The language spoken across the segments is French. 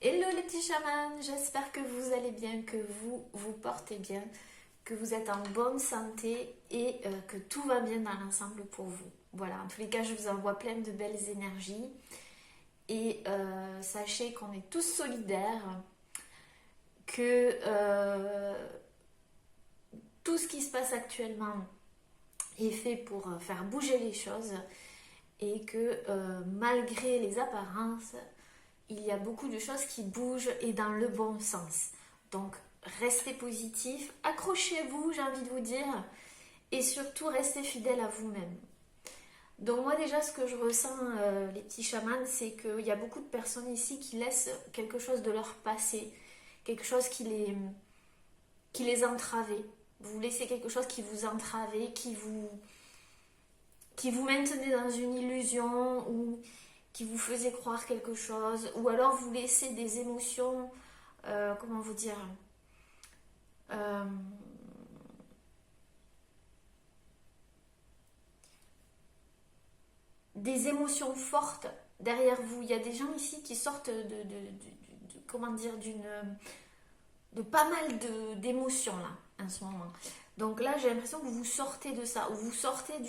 Hello les petits chamans, j'espère que vous allez bien, que vous vous portez bien, que vous êtes en bonne santé et que tout va bien dans l'ensemble pour vous. Voilà, en tous les cas, je vous envoie plein de belles énergies et sachez qu'on est tous solidaires, que tout ce qui se passe actuellement est fait pour faire bouger les choses et que malgré les apparences, il y a beaucoup de choses qui bougent et dans le bon sens. Donc, restez positif, accrochez-vous, j'ai envie de vous dire, et surtout, restez fidèle à vous-même. Donc moi déjà, ce que je ressens, les petits chamans, c'est qu'il y a beaucoup de personnes ici qui laissent quelque chose de leur passé, quelque chose qui les entravait. Vous laissez quelque chose qui vous entravait, qui vous maintenait dans une illusion ou qui vous faisait croire quelque chose, ou alors vous laissez des émotions, comment vous dire, euh, des émotions fortes derrière vous. Il y a des gens ici qui sortent comment dire, de pas mal d'émotions là, en ce moment. Donc là, j'ai l'impression que vous sortez de ça, ou vous sortez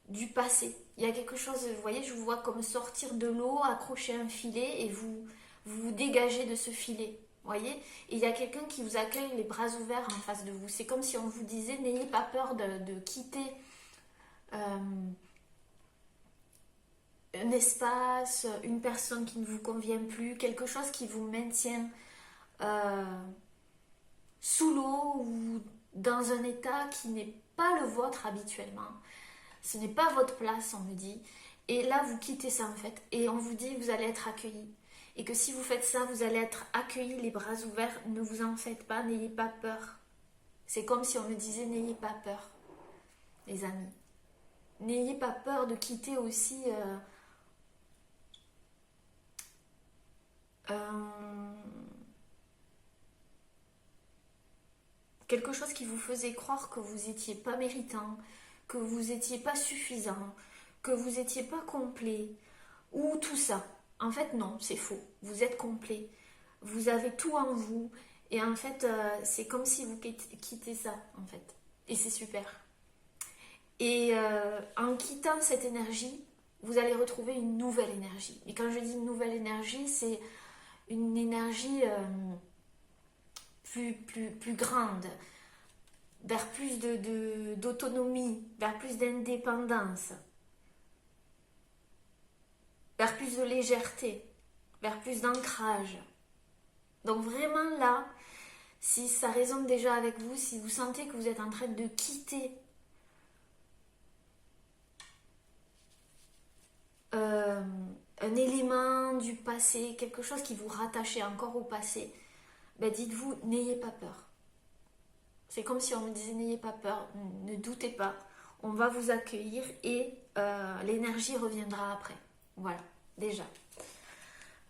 du passé. Il y a quelque chose, vous voyez, je vous vois comme sortir de l'eau, accrocher un filet et vous dégagez de ce filet. Vous voyez. Et il y a quelqu'un qui vous accueille les bras ouverts en face de vous. C'est comme si on vous disait, n'ayez pas peur de quitter euh, un espace, une personne qui ne vous convient plus, quelque chose qui vous maintient euh, sous l'eau ou dans un état qui n'est pas le vôtre habituellement. Ce n'est pas votre place, on me dit. Et là, vous quittez ça en fait. Et on vous dit, vous allez être accueillis. Et que si vous faites ça, vous allez être accueillis les bras ouverts. Ne vous en faites pas, n'ayez pas peur. C'est comme si on me disait, n'ayez pas peur, les amis. N'ayez pas peur de quitter aussi quelque chose qui vous faisait croire que vous n'étiez pas méritant, que vous n'étiez pas suffisant, que vous n'étiez pas complet, ou tout ça. En fait, non, c'est faux. Vous êtes complet. Vous avez tout en vous. Et en fait, c'est comme si vous quittez ça, en fait. Et c'est super. Et en quittant cette énergie, vous allez retrouver une nouvelle énergie. Et quand je dis une nouvelle énergie, c'est une énergie plus grande, vers plus d'autonomie, vers plus d'indépendance, vers plus de légèreté, vers plus d'ancrage. Donc vraiment là, si ça résonne déjà avec vous, si vous sentez que vous êtes en train de quitter un élément du passé, quelque chose qui vous rattachait encore au passé, ben dites-vous, n'ayez pas peur. C'est comme si on me disait, n'ayez pas peur, ne doutez pas, on va vous accueillir et l'énergie reviendra après. Voilà, déjà.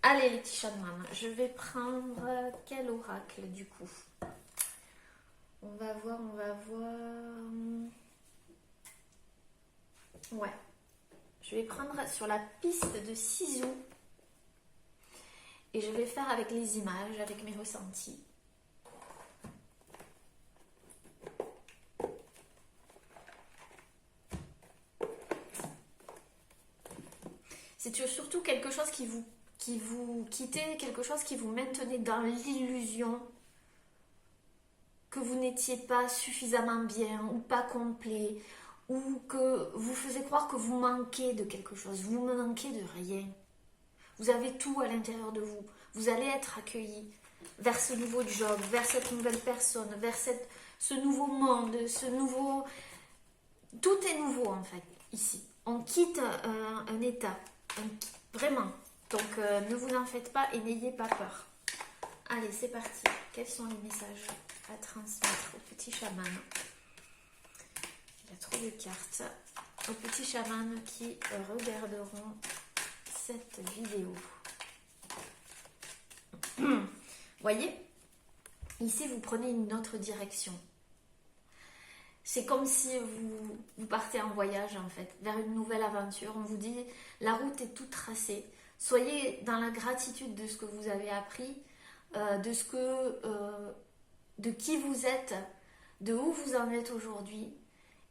Allez les petits chamans, je vais prendre quel oracle du coup? On va voir, on va voir. Ouais. Je vais prendre sur la piste de Sisu et je vais faire avec les images, avec mes ressentis. C'est surtout quelque chose qui vous quittait, quelque chose qui vous maintenait dans l'illusion que vous n'étiez pas suffisamment bien ou pas complet, ou que vous faisiez croire que vous manquez de quelque chose, vous ne manquez de rien. Vous avez tout à l'intérieur de vous. Vous allez être accueilli vers ce nouveau job, vers cette nouvelle personne, vers ce nouveau monde, ce nouveau... Tout est nouveau en fait, ici. On quitte un état, vraiment. Donc ne vous en faites pas et n'ayez pas peur. Allez, c'est parti. Quels sont les messages à transmettre aux petits chamans? Il y a trop de cartes. Aux petits chamans qui regarderont cette vidéo. Voyez, ici vous prenez une autre direction. C'est comme si vous partez en voyage en fait, vers une nouvelle aventure. On vous dit, la route est toute tracée. Soyez dans la gratitude de ce que vous avez appris, de qui vous êtes, de où vous en êtes aujourd'hui.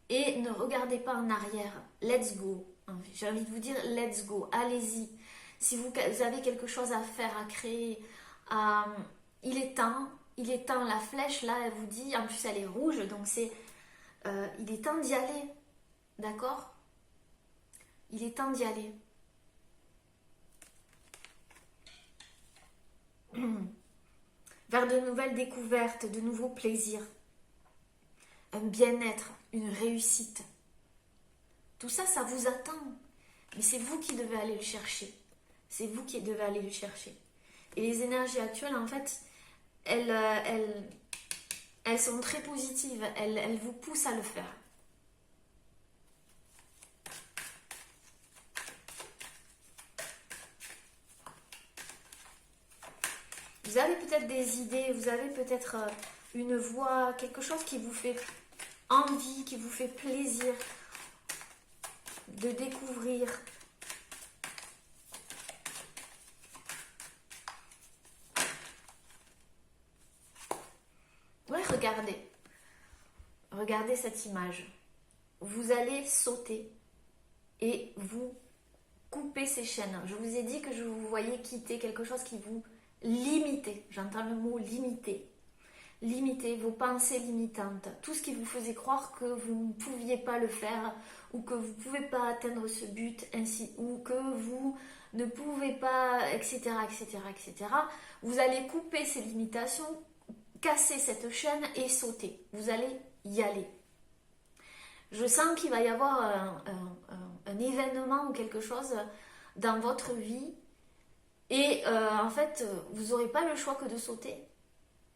Et ne regardez pas en arrière. Let's go. J'ai envie de vous dire, let's go. Allez-y. Si vous avez quelque chose à faire, à créer, il est temps. Il est temps. La flèche, là, elle vous dit, en plus, elle est rouge. Donc, il est temps d'y aller. D'accord? Il est temps d'y aller. Vers de nouvelles découvertes, de nouveaux plaisirs. Un bien-être, une réussite. Tout ça, ça vous attend. Mais c'est vous qui devez aller le chercher. C'est vous qui devez aller le chercher. Et les énergies actuelles, en fait, elles sont très positives. Elles vous poussent à le faire. Vous avez peut-être des idées, vous avez peut-être une voix, quelque chose qui vous fait envie, qui vous fait plaisir de découvrir. Ouais, regardez. Regardez cette image. Vous allez sauter et vous couper ces chaînes. Je vous ai dit que je vous voyais quitter quelque chose qui vous limitait. J'entends le mot limiter. Limiter vos pensées limitantes. Tout ce qui vous faisait croire que vous ne pouviez pas le faire ou que vous ne pouvez pas atteindre ce but ainsi ou que vous ne pouvez pas, etc., etc., etc. Vous allez couper ces limitations, casser cette chaîne et sauter. Vous allez y aller. Je sens qu'il va y avoir un événement ou quelque chose dans votre vie et en fait, vous n'aurez pas le choix que de sauter.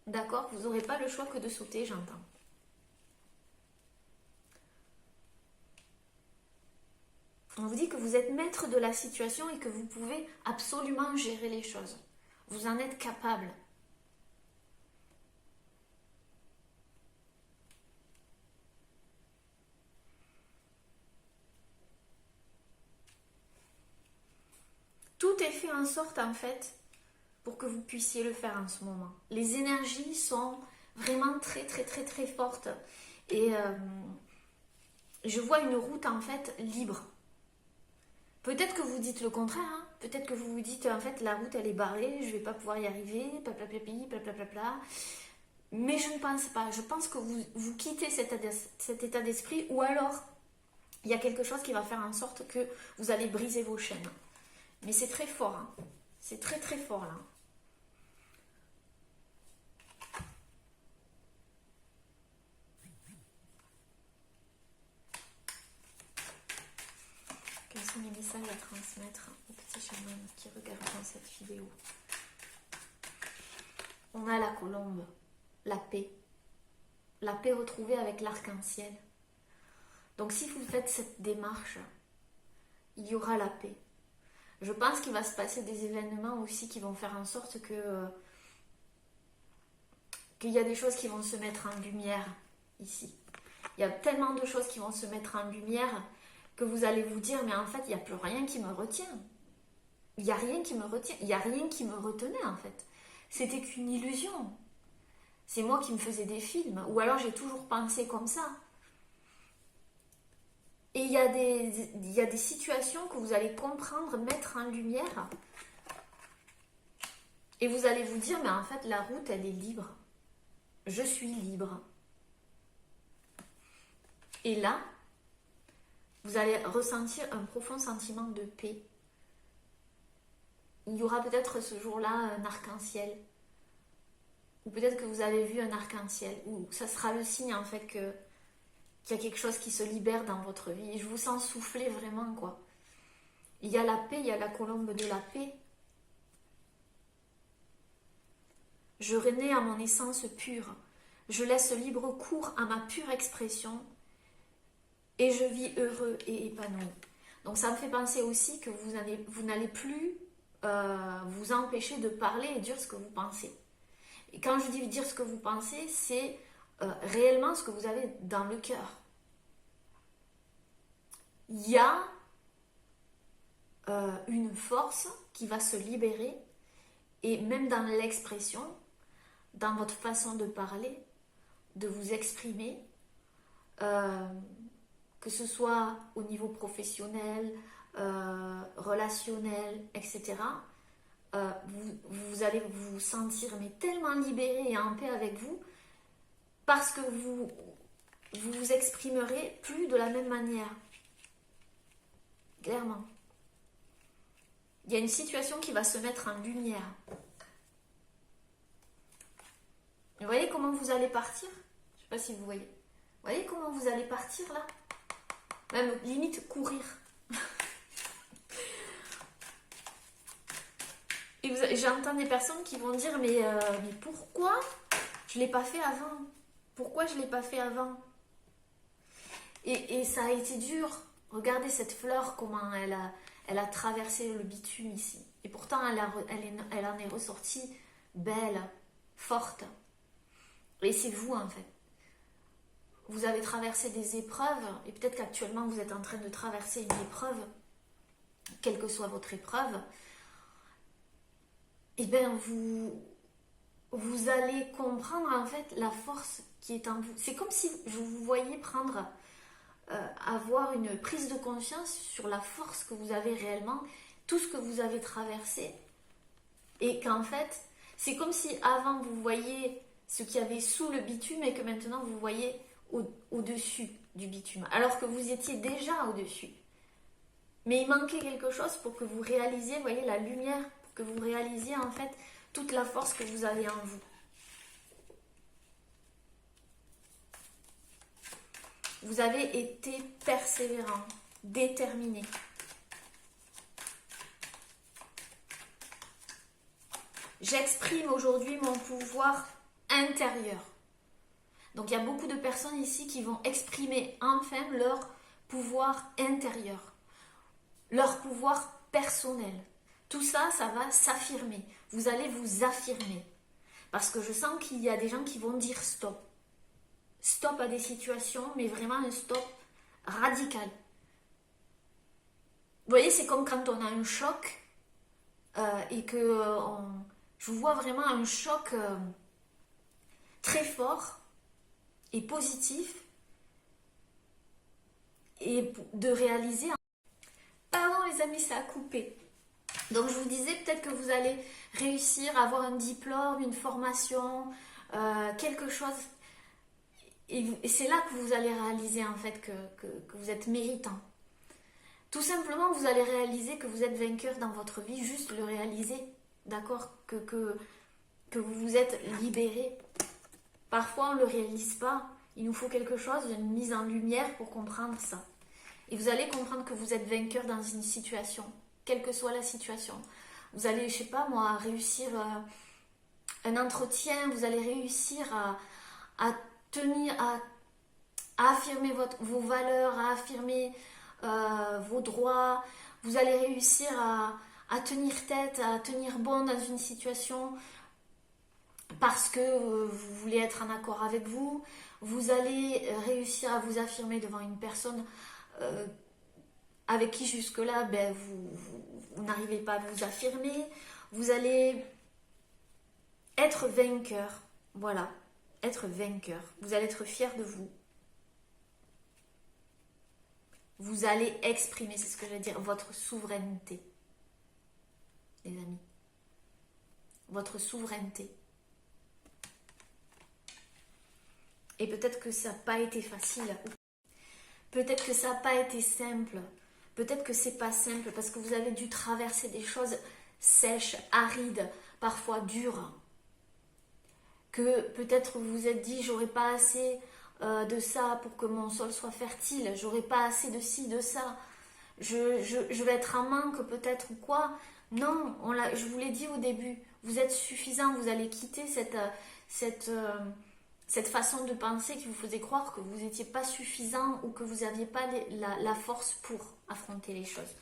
D'accord? Vous n'aurez pas le choix que de sauter, j'entends. On vous dit que vous êtes maître de la situation et que vous pouvez absolument gérer les choses. Vous en êtes capable. Tout est fait en sorte, en fait, pour que vous puissiez le faire en ce moment. Les énergies sont vraiment très, très, très, très fortes. Et je vois une route, en fait, libre. Peut-être que vous dites le contraire, hein. Peut-être que vous vous dites, en fait, la route, elle est barrée, je ne vais pas pouvoir y arriver, blablabla. Mais je ne pense pas. Je pense que vous quittez cet état d'esprit ou alors il y a quelque chose qui va faire en sorte que vous allez briser vos chaînes. Mais c'est très fort, hein. C'est très très fort là. Quels sont les messages à transmettre aux petits chamans qui regarderont cette vidéo? On a la colombe, la paix. La paix retrouvée avec l'arc-en-ciel. Donc si vous faites cette démarche, il y aura la paix. Je pense qu'il va se passer des événements aussi qui vont faire en sorte qu'il y a des choses qui vont se mettre en lumière ici. Il y a tellement de choses qui vont se mettre en lumière que vous allez vous dire, mais en fait, il n'y a plus rien qui me retient. Il n'y a rien qui me retient. Il n'y a rien qui me retenait, en fait. C'était qu'une illusion. C'est moi qui me faisais des films. Ou alors, j'ai toujours pensé comme ça. Et il y a des situations que vous allez comprendre, mettre en lumière. Et vous allez vous dire, mais en fait, la route, elle est libre. Je suis libre. Et là, vous allez ressentir un profond sentiment de paix. Il y aura peut-être ce jour-là un arc-en-ciel. Ou peut-être que vous avez vu un arc-en-ciel. Ou ça sera le signe, en fait, qu'il y a quelque chose qui se libère dans votre vie. Et je vous sens souffler vraiment, quoi. Il y a la paix, il y a la colombe de la paix. Je renais à mon essence pure. Je laisse libre cours à ma pure expression. Et je vis heureux et épanoui. Donc ça me fait penser aussi que vous n'allez plus vous empêcher de parler et dire ce que vous pensez. Et quand je dis dire ce que vous pensez, c'est réellement ce que vous avez dans le cœur. Il y a une force qui va se libérer, et même dans l'expression, dans votre façon de parler, de vous exprimer, que ce soit au niveau professionnel, relationnel, etc. Vous allez vous sentir mais tellement libéré et en paix avec vous, parce que vous vous exprimerez plus de la même manière. Clairement. Il y a une situation qui va se mettre en lumière. Vous voyez comment vous allez partir? Je ne sais pas si vous voyez. Vous voyez comment vous allez partir là? Même limite courir. Et j'entends des personnes qui vont dire mais pourquoi je ne l'ai pas fait avant? Pourquoi je ne l'ai pas fait avant? Et ça a été dur. Regardez cette fleur, comment elle a traversé le bitume ici. Et pourtant, elle en est ressortie belle, forte. Et c'est vous, en fait. Vous avez traversé des épreuves, et peut-être qu'actuellement, vous êtes en train de traverser une épreuve, quelle que soit votre épreuve. Et bien, vous allez comprendre, en fait, la force qui est en vous. C'est comme si je vous voyais avoir une prise de conscience sur la force que vous avez réellement, tout ce que vous avez traversé, et qu'en fait, c'est comme si avant vous voyiez ce qu'il y avait sous le bitume et que maintenant vous voyez au-dessus du bitume, alors que vous étiez déjà au-dessus. Mais il manquait quelque chose pour que vous réalisiez, vous voyez, la lumière, pour que vous réalisiez en fait toute la force que vous avez en vous. Vous avez été persévérant, déterminé. J'exprime aujourd'hui mon pouvoir intérieur. Donc il y a beaucoup de personnes ici qui vont exprimer enfin leur pouvoir intérieur, leur pouvoir personnel. Tout ça, ça va s'affirmer. Vous allez vous affirmer. Parce que je sens qu'il y a des gens qui vont dire stop. Stop à des situations, mais vraiment un stop radical. Vous voyez, c'est comme quand on a un choc et que je vois vraiment un choc très fort et positif, et de réaliser. Pardon les amis, ça a coupé. Donc je vous disais, peut-être que vous allez réussir à avoir un diplôme, une formation, quelque chose. Et c'est là que vous allez réaliser en fait que vous êtes méritant. Tout simplement, vous allez réaliser que vous êtes vainqueur dans votre vie, juste le réaliser, d'accord, que vous vous êtes libéré. Parfois, on ne le réalise pas. Il nous faut quelque chose, une mise en lumière pour comprendre ça. Et vous allez comprendre que vous êtes vainqueur dans une situation, quelle que soit la situation. Vous allez, je sais pas moi, réussir un entretien, vous allez réussir à tenir, à affirmer vos valeurs, à affirmer vos droits. Vous allez réussir à tenir tête, à tenir bon dans une situation parce que vous voulez être en accord avec vous. Vous allez réussir à vous affirmer devant une personne avec qui jusque-là vous n'arrivez pas à vous affirmer. Vous allez être vainqueur. Voilà, être vainqueur. Vous allez être fier de vous. Vous allez exprimer, c'est ce que je veux dire, votre souveraineté. Les amis. Votre souveraineté. Et peut-être que ça n'a pas été facile. Peut-être que ça n'a pas été simple. Peut-être que c'est pas simple parce que vous avez dû traverser des choses sèches, arides, parfois dures. Que peut-être vous vous êtes dit, j'aurais pas assez de ça pour que mon sol soit fertile. J'aurais pas assez de ci, de ça. Je vais être en manque peut-être ou quoi. Non, je vous l'ai dit au début. Vous êtes suffisant. Vous allez quitter cette façon de penser qui vous faisait croire que vous n'étiez pas suffisant ou que vous n'aviez pas la force pour affronter les choses.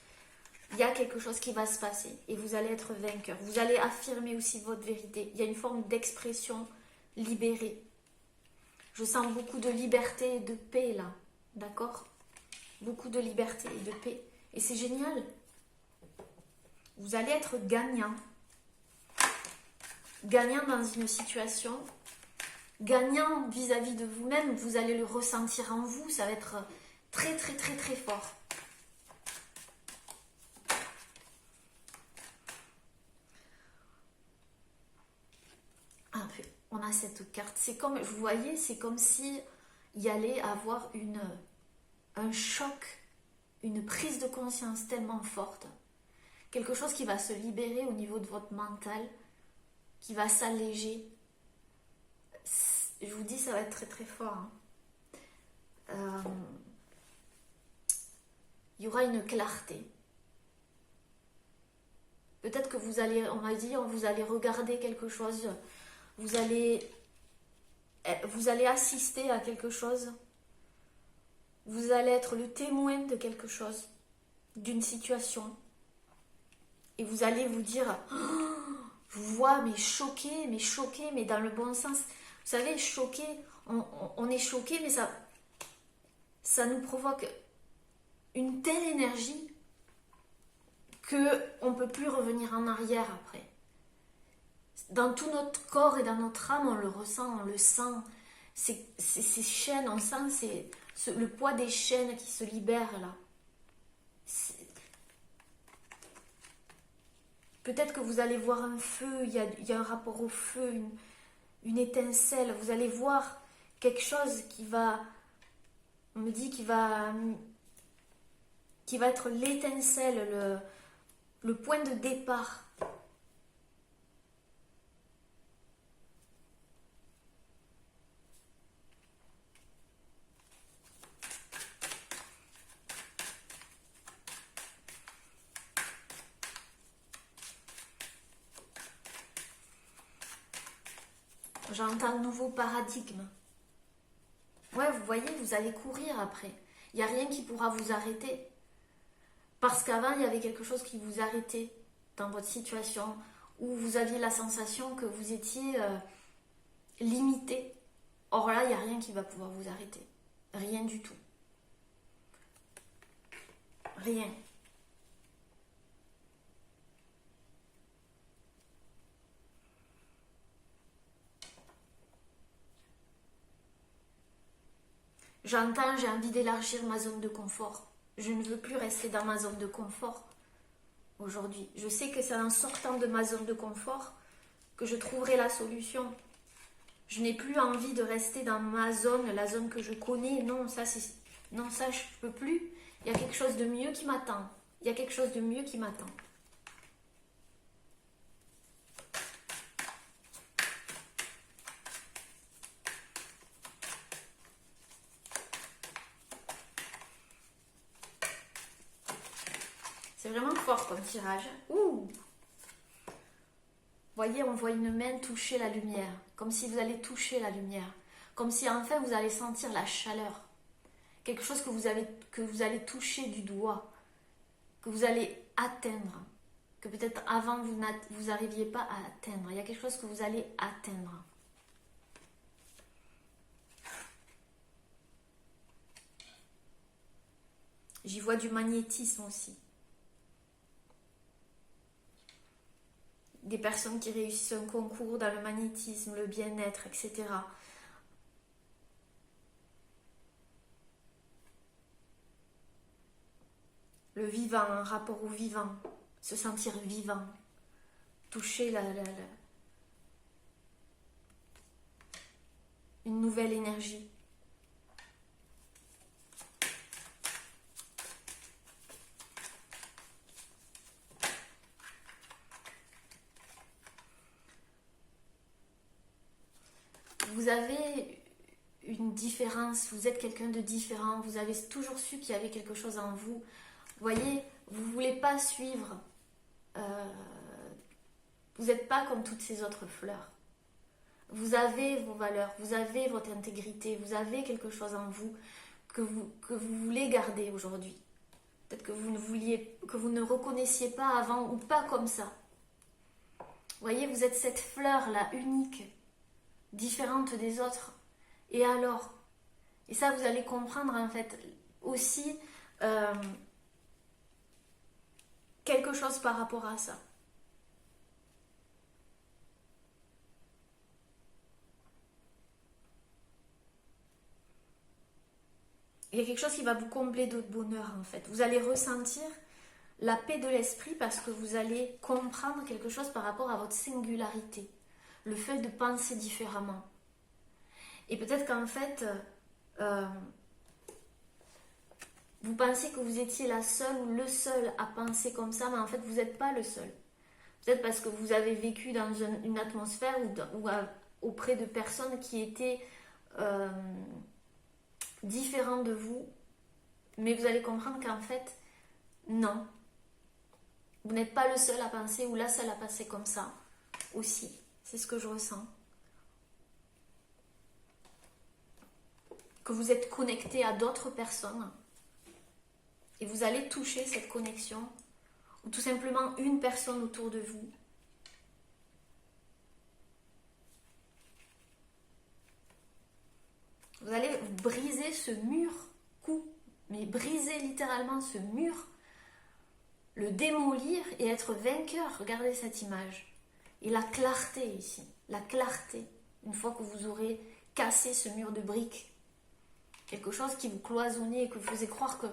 Il y a quelque chose qui va se passer et vous allez être vainqueur. Vous allez affirmer aussi votre vérité. Il y a une forme d'expression libérée. Je sens beaucoup de liberté et de paix là. D'accord? Beaucoup de liberté et de paix. Et c'est génial. Vous allez être gagnant. Gagnant dans une situation. Gagnant vis-à-vis de vous-même. Vous allez le ressentir en vous. Ça va être très très très très fort. On a cette carte. C'est comme, vous voyez, c'est comme si il y allait avoir un choc, une prise de conscience tellement forte. Quelque chose qui va se libérer au niveau de votre mental, qui va s'alléger. Je vous dis, ça va être très très fort. Hein. Il y aura une clarté. Peut-être que vous allez, on m'a dit, vous allez regarder quelque chose, vous allez assister à quelque chose, vous allez être le témoin de quelque chose, d'une situation, et vous allez vous dire, oh, je vous vois, mais choqué, mais dans le bon sens. Vous savez, choqué, on est choqué, mais ça nous provoque une telle énergie qu'on ne peut plus revenir en arrière après. Dans tout notre corps et dans notre âme, on le ressent, on le sent. Ces chaînes, on sent le poids des chaînes qui se libèrent là. Peut-être que vous allez voir un feu, il y a un rapport au feu, une étincelle. Vous allez voir quelque chose qui va, on me dit, qui va être l'étincelle, le point de départ. J'entends un nouveau paradigme. Ouais, vous voyez, vous allez courir après. Il n'y a rien qui pourra vous arrêter. Parce qu'avant, il y avait quelque chose qui vous arrêtait dans votre situation, où vous aviez la sensation que vous étiez limité. Or là, il n'y a rien qui va pouvoir vous arrêter. Rien du tout. Rien. J'entends, j'ai envie d'élargir ma zone de confort. Je ne veux plus rester dans ma zone de confort aujourd'hui. Je sais que c'est en sortant de ma zone de confort que je trouverai la solution. Je n'ai plus envie de rester dans ma zone, la zone que je connais. Non, ça je ne peux plus. Il y a quelque chose de mieux qui m'attend. Il y a quelque chose de mieux qui m'attend. C'est vraiment fort comme tirage. Ouh! Voyez, on voit une main toucher la lumière. Comme si vous allez toucher la lumière. Comme si enfin vous allez sentir la chaleur. Quelque chose que vous allez toucher du doigt. Que vous allez atteindre. Que peut-être avant vous n'arriviez pas à atteindre. Il y a quelque chose que vous allez atteindre. J'y vois du magnétisme aussi. Des personnes qui réussissent un concours dans le magnétisme, le bien-être, etc. Le vivant, un rapport au vivant, se sentir vivant, toucher une nouvelle énergie. Vous avez une différence, vous êtes quelqu'un de différent, vous avez toujours su qu'il y avait quelque chose en vous. Vous voyez, vous ne voulez pas suivre, vous n'êtes pas comme toutes ces autres fleurs. Vous avez vos valeurs, vous avez votre intégrité, vous avez quelque chose en vous que vous voulez garder aujourd'hui. Peut-être que vous ne reconnaissiez pas avant ou pas comme ça. Vous voyez, vous êtes cette fleur-là, unique, différente des autres. Et alors? Et ça, vous allez comprendre en fait aussi quelque chose par rapport à ça. Il y a quelque chose qui va vous combler de bonheur en fait. Vous allez ressentir la paix de l'esprit parce que vous allez comprendre quelque chose par rapport à votre singularité. Le fait de penser différemment. Et peut-être qu'en fait, vous pensez que vous étiez la seule ou le seul à penser comme ça, mais en fait vous n'êtes pas le seul. Peut-être parce que vous avez vécu dans une atmosphère ou auprès de personnes qui étaient différentes de vous, mais vous allez comprendre qu'en fait, non. Vous n'êtes pas le seul à penser ou la seule à penser comme ça aussi. C'est ce que je ressens. Que vous êtes connecté à d'autres personnes et vous allez toucher cette connexion ou tout simplement une personne autour de vous. Vous allez briser ce mur mais briser littéralement ce mur, le démolir et être vainqueur. Regardez cette image. Et la clarté ici, la clarté, une fois que vous aurez cassé ce mur de briques, quelque chose qui vous cloisonnait et que vous faisait croire que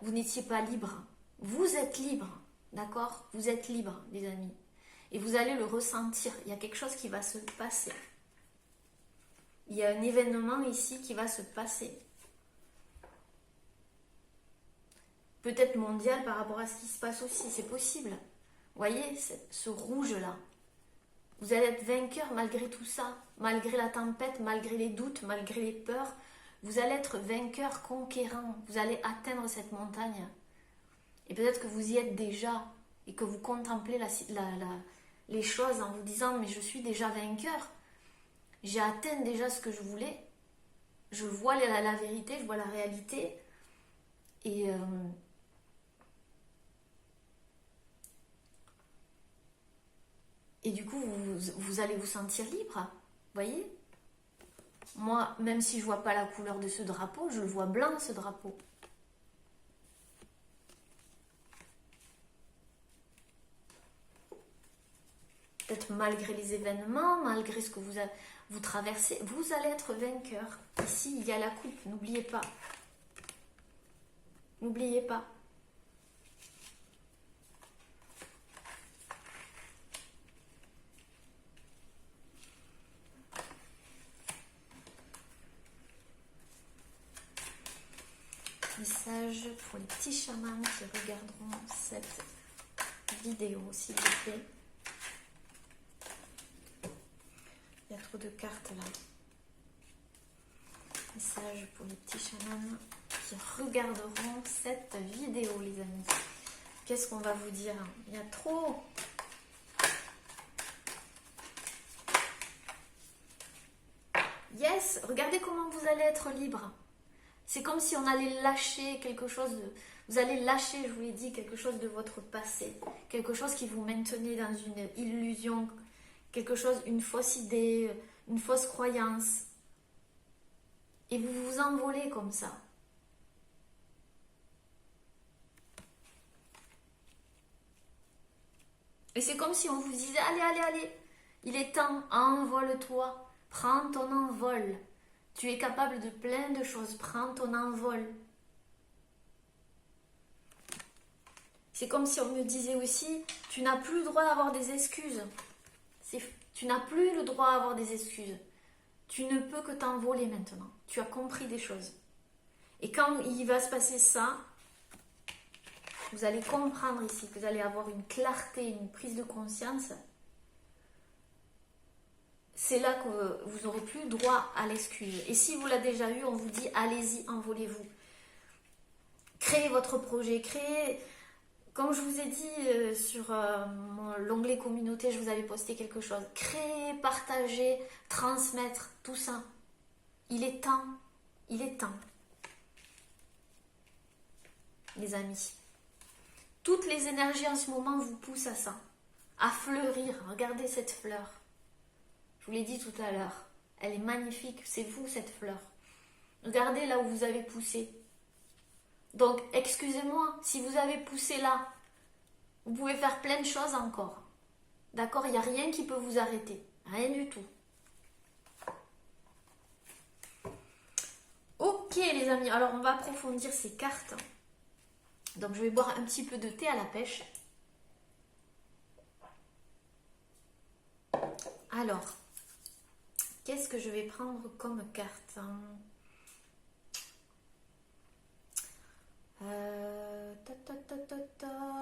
vous n'étiez pas libre. Vous êtes libre, d'accord? Vous êtes libre, les amis. Et vous allez le ressentir. Il y a quelque chose qui va se passer. Il y a un événement ici qui va se passer. Peut-être mondial par rapport à ce qui se passe aussi, c'est possible. Vous voyez, ce rouge-là. Vous allez être vainqueur malgré tout ça, malgré la tempête, malgré les doutes, malgré les peurs. Vous allez être vainqueur, conquérant. Vous allez atteindre cette montagne. Et peut-être que vous y êtes déjà et que vous contemplez les choses en vous disant « mais je suis déjà vainqueur. J'ai atteint déjà ce que je voulais. Je vois la vérité, je vois la réalité. » Et du coup, vous allez vous sentir libre. Vous voyez? Moi, même si je ne vois pas la couleur de ce drapeau, je le vois blanc, ce drapeau. Peut-être malgré les événements, malgré ce que vous traversez, vous allez être vainqueur. Ici, il y a la coupe, n'oubliez pas. N'oubliez pas. Message pour les petits chamans qui regarderont cette vidéo, s'il vous plaît. Il y a trop de cartes là. Message pour les petits chamans qui regarderont cette vidéo, les amis. Qu'est-ce qu'on va vous dire? Il y a trop. Yes, regardez comment vous allez être libre. C'est comme si on allait lâcher quelque chose, vous allez lâcher, je vous l'ai dit, quelque chose de votre passé, quelque chose qui vous maintenait dans une illusion, quelque chose, une fausse idée, une fausse croyance. Et vous vous envolez comme ça. Et c'est comme si on vous disait, allez, allez, allez, il est temps, envole-toi, prends ton envol. Tu es capable de plein de choses. Prends ton envol. C'est comme si on me disait aussi, tu n'as plus le droit d'avoir des excuses. Tu n'as plus le droit d'avoir des excuses. Tu ne peux que t'envoler maintenant. Tu as compris des choses. Et quand il va se passer ça, vous allez comprendre ici, que vous allez avoir une clarté, une prise de conscience. C'est là que vous n'aurez plus droit à l'excuse. Et si vous l'avez déjà eu, on vous dit, allez-y, envolez-vous. Créez votre projet, créez... Comme je vous ai dit sur l'onglet communauté, je vous avais posté quelque chose. Créer, partager, transmettre, tout ça. Il est temps. Il est temps. Les amis. Toutes les énergies en ce moment vous poussent à ça. À fleurir. Regardez cette fleur. Je vous l'ai dit tout à l'heure. Elle est magnifique. C'est vous cette fleur. Regardez là où vous avez poussé. Donc, excusez-moi, si vous avez poussé là, Vous pouvez faire plein de choses encore. D'accord? Il n'y a rien qui peut vous arrêter. Rien du tout. Ok les amis, alors on va approfondir ces cartes. Donc je vais boire un petit peu de thé à la pêche. Alors, qu'est-ce que je vais prendre comme carte?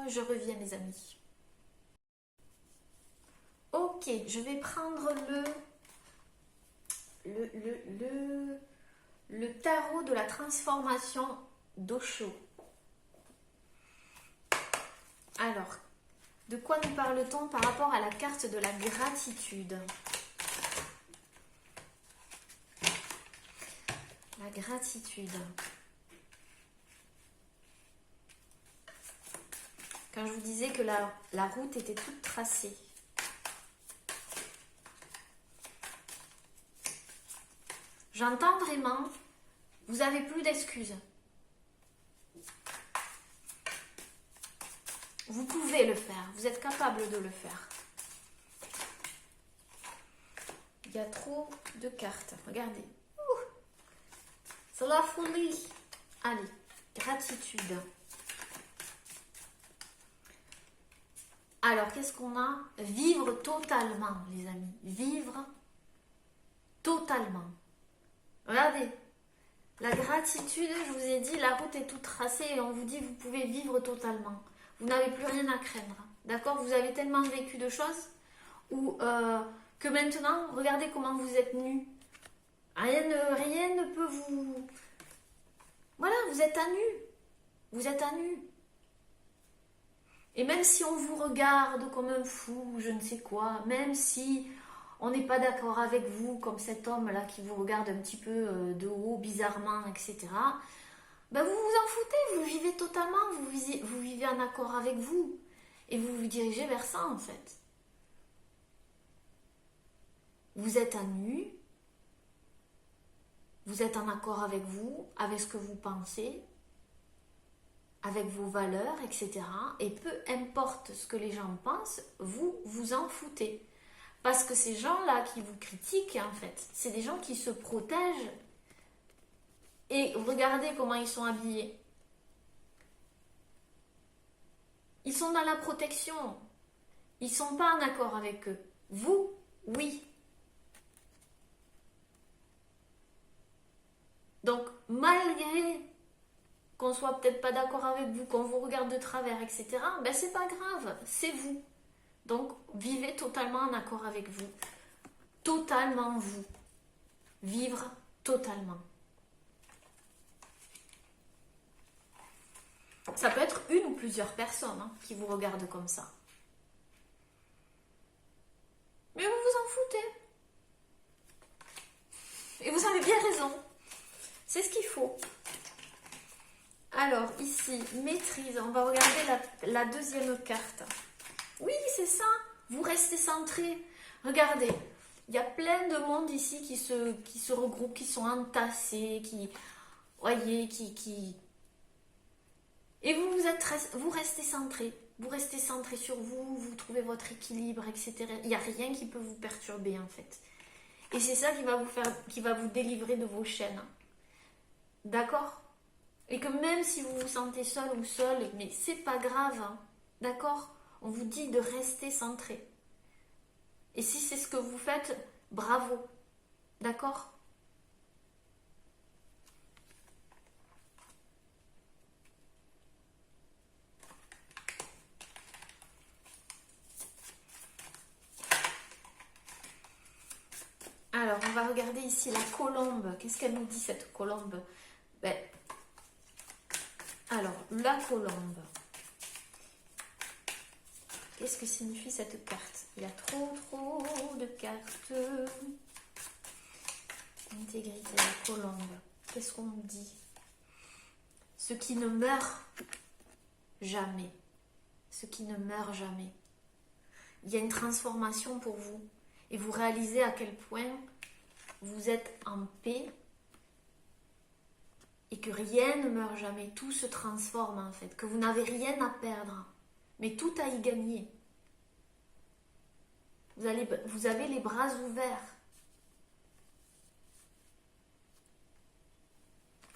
Je reviens les amis. Ok, je vais prendre le tarot de la transformation d'Osho. Alors, de quoi nous parle-t-on par rapport à la carte de la gratitude? La gratitude. Quand je vous disais que la route était toute tracée. J'entends vraiment, vous n'avez plus d'excuses. Vous pouvez le faire, vous êtes capable de le faire. Il y a trop de cartes, regardez. C'est la folie. Allez, gratitude. Alors, qu'est-ce qu'on a? Vivre totalement, les amis. Vivre totalement. Regardez. La gratitude, je vous ai dit, la route est toute tracée et on vous dit, vous pouvez vivre totalement. Vous n'avez plus rien à craindre. D'accord? Vous avez tellement vécu de choses que maintenant, regardez comment vous êtes nus. Rien ne peut vous... Voilà, vous êtes à nu. Vous êtes à nu. Et même si on vous regarde comme un fou, je ne sais quoi, même si on n'est pas d'accord avec vous, comme cet homme-là qui vous regarde un petit peu de haut, bizarrement, etc., ben vous vous en foutez, vous vivez totalement, vous vivez en accord avec vous. Et vous vous dirigez vers ça, en fait. Vous êtes à nu, vous êtes en accord avec vous, avec ce que vous pensez, avec vos valeurs, etc. Et peu importe ce que les gens pensent, vous vous en foutez. Parce que ces gens-là qui vous critiquent, en fait, c'est des gens qui se protègent. Et regardez comment ils sont habillés. Ils sont dans la protection. Ils ne sont pas en accord avec eux. Vous, oui. Donc, malgré qu'on soit peut-être pas d'accord avec vous, qu'on vous regarde de travers, etc., ben c'est pas grave, c'est vous. Donc, vivez totalement en accord avec vous. Totalement vous. Vivre totalement. Ça peut être une ou plusieurs personnes qui vous regardent comme ça. Mais vous vous en foutez. Et vous avez bien raison. C'est ce qu'il faut. Alors, ici, maîtrise. On va regarder la deuxième carte. Oui, c'est ça. Vous restez centré. Regardez. Il y a plein de monde ici qui se regroupe, qui sont entassés, voyez, Et vous restez centré. Vous restez centré sur vous, vous trouvez votre équilibre, etc. Il n'y a rien qui peut vous perturber, en fait. Et c'est ça qui va vous délivrer de vos chaînes. D'accord? Et que même si vous vous sentez seul ou seul, mais c'est pas grave, d'accord? On vous dit de rester centré. Et si c'est ce que vous faites, bravo, d'accord? Alors, on va regarder ici la colombe. Qu'est-ce qu'elle nous dit, cette colombe? Alors, la colombe. Qu'est-ce que signifie cette carte? Il y a trop de cartes. Intégrité, la colombe. Qu'est-ce qu'on dit? Ce qui ne meurt jamais. Ce qui ne meurt jamais. Il y a une transformation pour vous. Et vous réalisez à quel point vous êtes en paix et que rien ne meurt jamais. Tout se transforme en fait. Que vous n'avez rien à perdre. mais tout à y gagner. Vous avez les bras ouverts.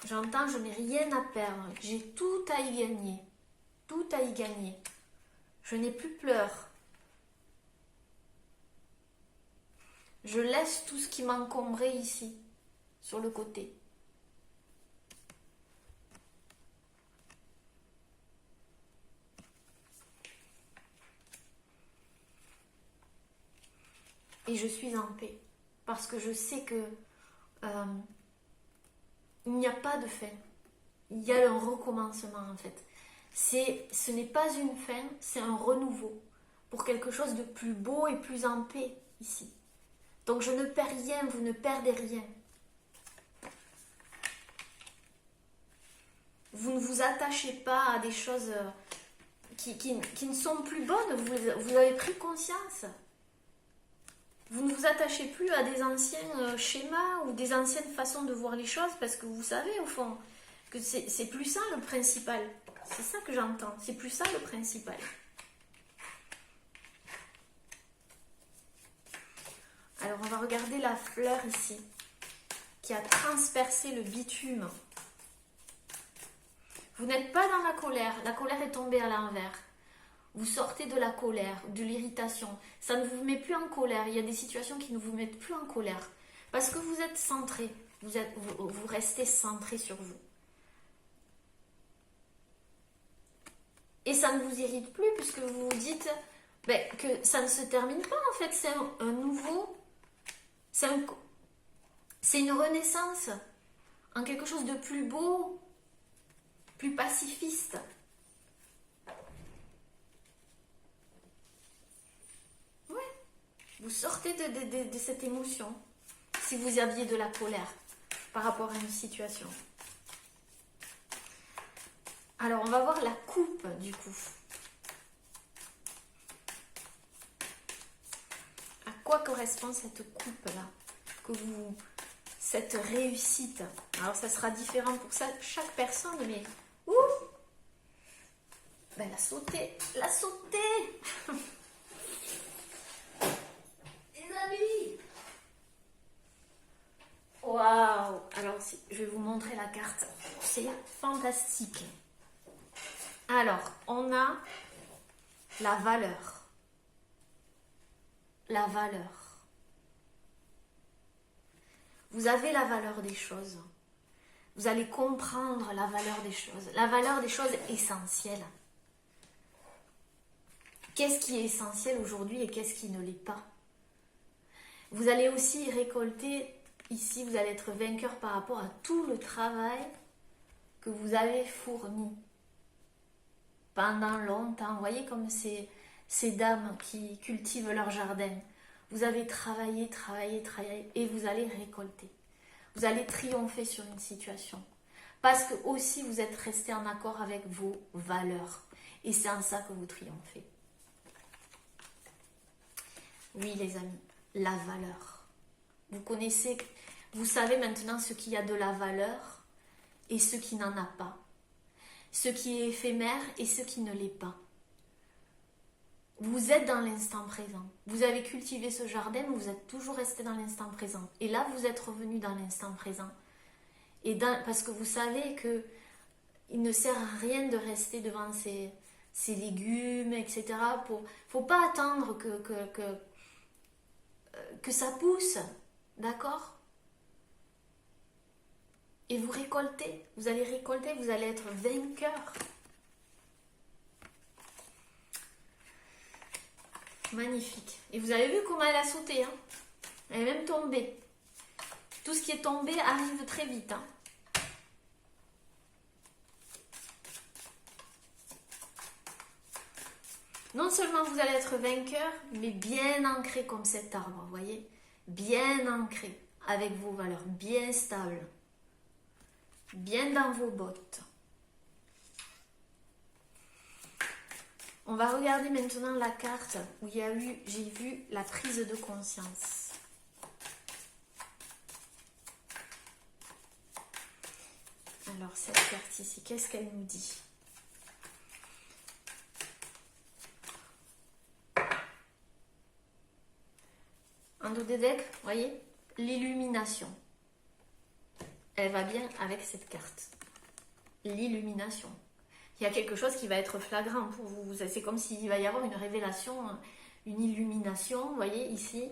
J'entends, je n'ai rien à perdre. J'ai tout à y gagner. Tout à y gagner. Je n'ai plus peur. Je laisse tout ce qui m'encombrait ici, sur le côté. Et je suis en paix. Parce que je sais que il n'y a pas de fin. Il y a un recommencement en fait. Ce n'est pas une fin, c'est un renouveau. Pour quelque chose de plus beau et plus en paix ici. Donc je ne perds rien, vous ne perdez rien. Vous ne vous attachez pas à des choses qui ne sont plus bonnes. Vous avez pris conscience. Vous ne vous attachez plus à des anciens schémas ou des anciennes façons de voir les choses parce que vous savez au fond que c'est plus ça le principal. C'est ça que j'entends. C'est plus ça le principal. Alors on va regarder la fleur ici qui a transpercé le bitume. Vous n'êtes pas dans la colère. La colère est tombée à l'envers. Vous sortez de la colère, de l'irritation. Ça ne vous met plus en colère. Il y a des situations qui ne vous mettent plus en colère. Parce que vous êtes centré. Vous restez centré sur vous. Et ça ne vous irrite plus puisque vous vous dites que ça ne se termine pas. En fait, c'est un nouveau... C'est une renaissance en quelque chose de plus beau, plus pacifiste. Vous sortez de cette émotion si vous aviez de la colère par rapport à une situation. Alors, on va voir la coupe du coup. À quoi correspond cette coupe-là? Cette réussite. Alors, ça sera différent pour chaque personne, mais... Ouh, ben, la sauter. Waouh! Alors, je vais vous montrer la carte. C'est fantastique. Alors, on a la valeur. La valeur. Vous avez la valeur des choses. Vous allez comprendre la valeur des choses. La valeur des choses essentielles. Qu'est-ce qui est essentiel aujourd'hui et qu'est-ce qui ne l'est pas? Vous allez aussi récolter... Ici, vous allez être vainqueur par rapport à tout le travail que vous avez fourni pendant longtemps. Vous voyez comme ces dames qui cultivent leur jardin. Vous avez travaillé et vous allez récolter. Vous allez triompher sur une situation. Parce que aussi vous êtes resté en accord avec vos valeurs. Et c'est en ça que vous triomphez. Oui les amis, la valeur. Vous savez maintenant ce qui a de la valeur et ce qui n'en a pas. Ce qui est éphémère et ce qui ne l'est pas. Vous êtes dans l'instant présent. Vous avez cultivé ce jardin, mais vous êtes toujours resté dans l'instant présent. Et là, vous êtes revenu dans l'instant présent. Parce que vous savez que il ne sert à rien de rester devant ces légumes, etc. Faut pas attendre que ça pousse. D'accord? Et vous récoltez, vous allez récolter, vous allez être vainqueur. Magnifique. Et vous avez vu comment elle a sauté, hein? Elle est même tombée. Tout ce qui est tombé arrive très vite, hein? Non seulement vous allez être vainqueur, mais bien ancré comme cet arbre, vous voyez? Bien ancré, avec vos valeurs, bien stable, bien dans vos bottes. On va regarder maintenant la carte où j'ai vu la prise de conscience. Alors cette carte ici, qu'est-ce qu'elle nous dit? en dos des decks, vous voyez, l'illumination. Elle va bien avec cette carte. L'illumination. Il y a quelque chose qui va être flagrant pour vous. C'est comme s'il va y avoir une révélation, une illumination, vous voyez, ici.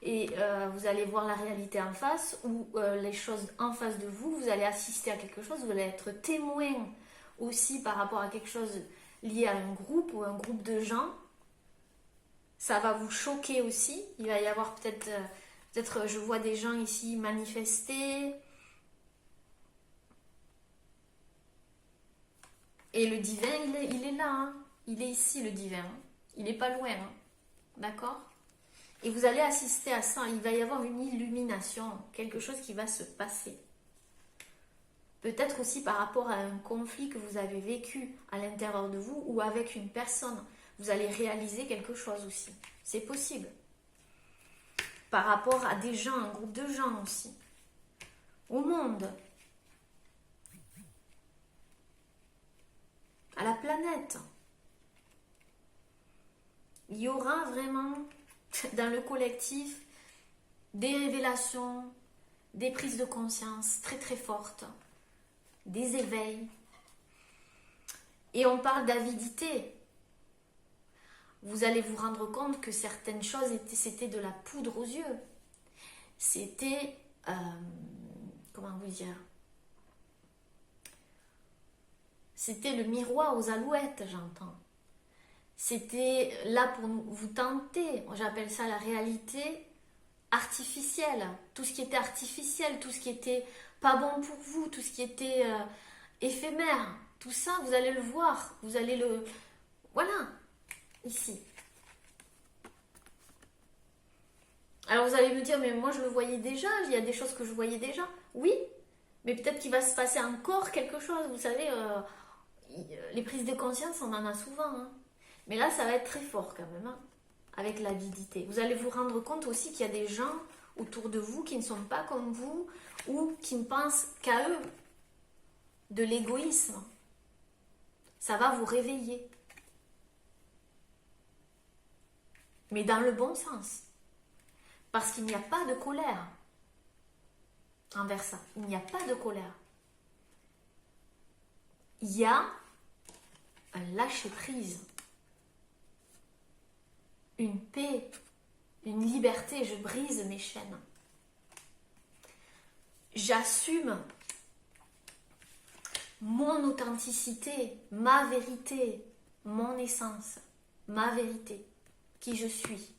Et vous allez voir la réalité en face, ou les choses en face de vous. Vous allez assister à quelque chose, vous allez être témoin aussi par rapport à quelque chose lié à un groupe ou un groupe de gens. Ça va vous choquer aussi. Il va y avoir peut-être, je vois des gens ici manifester. Et le divin, il est là. Hein. Il est ici, le divin. Il n'est pas loin. Hein. D'accord? Et vous allez assister à ça. Il va y avoir une illumination. Quelque chose qui va se passer. Peut-être aussi par rapport à un conflit que vous avez vécu à l'intérieur de vous ou avec une personne. Vous allez réaliser quelque chose aussi. C'est possible. Par rapport à des gens, un groupe de gens aussi. Au monde. À la planète. Il y aura vraiment dans le collectif des révélations, des prises de conscience très très fortes, des éveils. Et on parle d'avidité. Vous allez vous rendre compte que certaines choses, c'était de la poudre aux yeux. C'était, comment vous dire, c'était le miroir aux alouettes, j'entends. C'était là pour vous tenter. J'appelle ça la réalité artificielle. Tout ce qui était artificiel, tout ce qui était pas bon pour vous, tout ce qui était éphémère. Tout ça, vous allez le voir. Vous allez le... Voilà, ici. Alors vous allez me dire, mais moi je le voyais déjà, il y a des choses que je voyais déjà. Oui, mais peut-être qu'il va se passer encore quelque chose. Vous savez, les prises de conscience, on en a souvent. Hein. Mais là, ça va être très fort quand même, hein, avec l'avidité. Vous allez vous rendre compte aussi qu'il y a des gens autour de vous qui ne sont pas comme vous ou qui ne pensent qu'à eux. De l'égoïsme. Ça va vous réveiller. Mais dans le bon sens. Parce qu'il n'y a pas de colère envers ça. Il n'y a pas de colère. Il y a un lâcher-prise. Une paix, une liberté, je brise mes chaînes. J'assume mon authenticité, ma vérité, mon essence, ma vérité, qui je suis.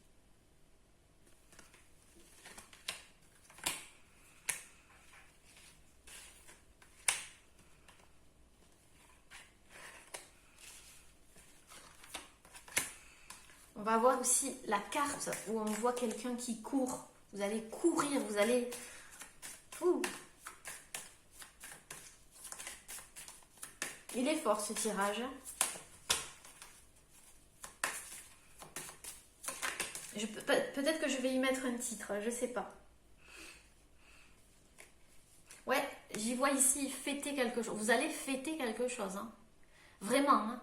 On va voir aussi la carte où on voit quelqu'un qui court. Vous allez courir, vous allez... Ouh. Il est fort ce tirage. Peut-être que je vais y mettre un titre, je sais pas. Ouais, j'y vois ici fêter quelque chose. Vous allez fêter quelque chose. Hein. Vraiment. Hein.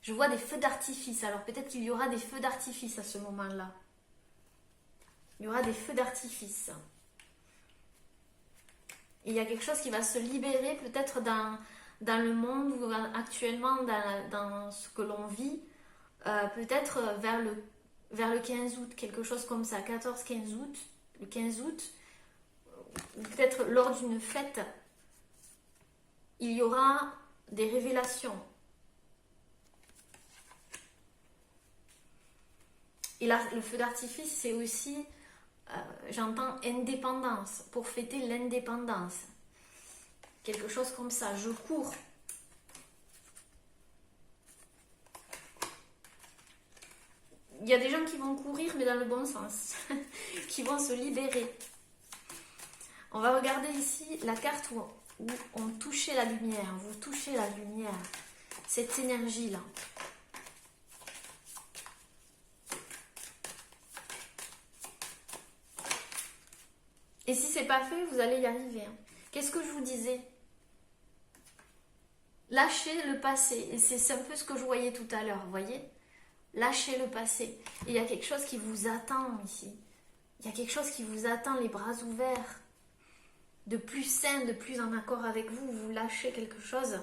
Je vois des feux d'artifice. Alors peut-être qu'il y aura des feux d'artifice à ce moment-là. Il y aura des feux d'artifice. Et il y a quelque chose qui va se libérer peut-être dans le monde ou actuellement dans ce que l'on vit. Peut-être vers le 15 août, quelque chose comme ça. 14-15 août. Le 15 août. Ou peut-être lors d'une fête. Il y aura des révélations. Et là, le feu d'artifice, c'est aussi, j'entends, indépendance, pour fêter l'indépendance. Quelque chose comme ça, je cours. Il y a des gens qui vont courir, mais dans le bon sens, qui vont se libérer. On va regarder ici la carte où on touchait la lumière, vous touchez la lumière, cette énergie-là. Et si c'est pas fait, vous allez y arriver. Hein. Qu'est-ce que je vous disais? Lâchez le passé. Et c'est un peu ce que je voyais tout à l'heure, vous voyez? Lâchez le passé. Et il y a quelque chose qui vous attend ici. Il y a quelque chose qui vous attend, les bras ouverts. De plus sain, de plus en accord avec vous. Vous lâchez quelque chose.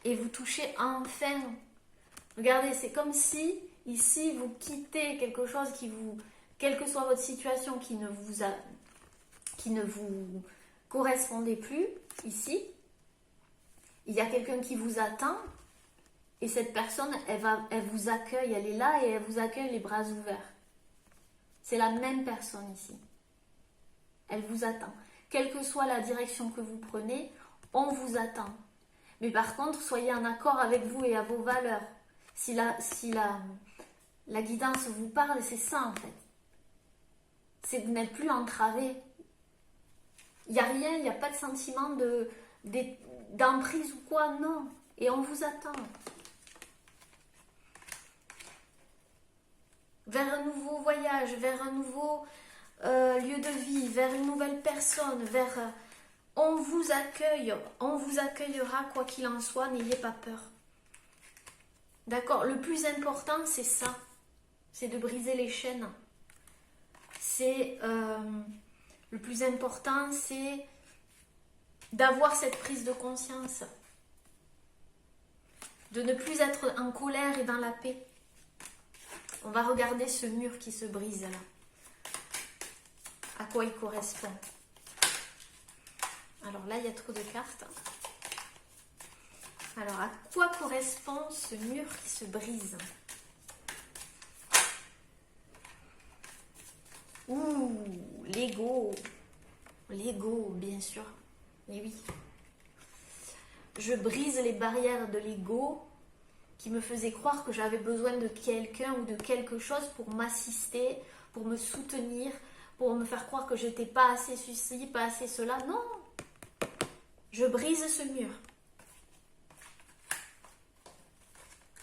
Et vous touchez enfin. Regardez, c'est comme si, ici, vous quittez quelque chose qui vous... Quelle que soit votre situation qui ne vous correspondait plus, ici. Il y a quelqu'un qui vous attend. Et cette personne, elle vous accueille, elle est là et elle vous accueille les bras ouverts. C'est la même personne ici. Elle vous attend. Quelle que soit la direction que vous prenez, on vous attend. Mais par contre, soyez en accord avec vous et à vos valeurs. Si la guidance vous parle, c'est ça en fait. C'est que vous n'êtes plus entravé. Il n'y a rien, il n'y a pas de sentiment d'emprise ou quoi, non. Et on vous attend. Vers un nouveau voyage, vers un nouveau lieu de vie, vers une nouvelle personne, on vous accueille, on vous accueillera quoi qu'il en soit, n'ayez pas peur. D'accord? Le plus important, c'est ça, c'est de briser les chaînes. Le plus important, c'est d'avoir cette prise de conscience, de ne plus être en colère et dans la paix. On va regarder ce mur qui se brise là. À quoi il correspond? Alors là, il y a trop de cartes. Alors, à quoi correspond ce mur qui se brise? Ouh, l'ego. L'ego, bien sûr. Et oui. Je brise les barrières de l'ego qui me faisaient croire que j'avais besoin de quelqu'un ou de quelque chose pour m'assister, pour me soutenir, pour me faire croire que j'étais pas assez ceci, pas assez cela. Non. Je brise ce mur.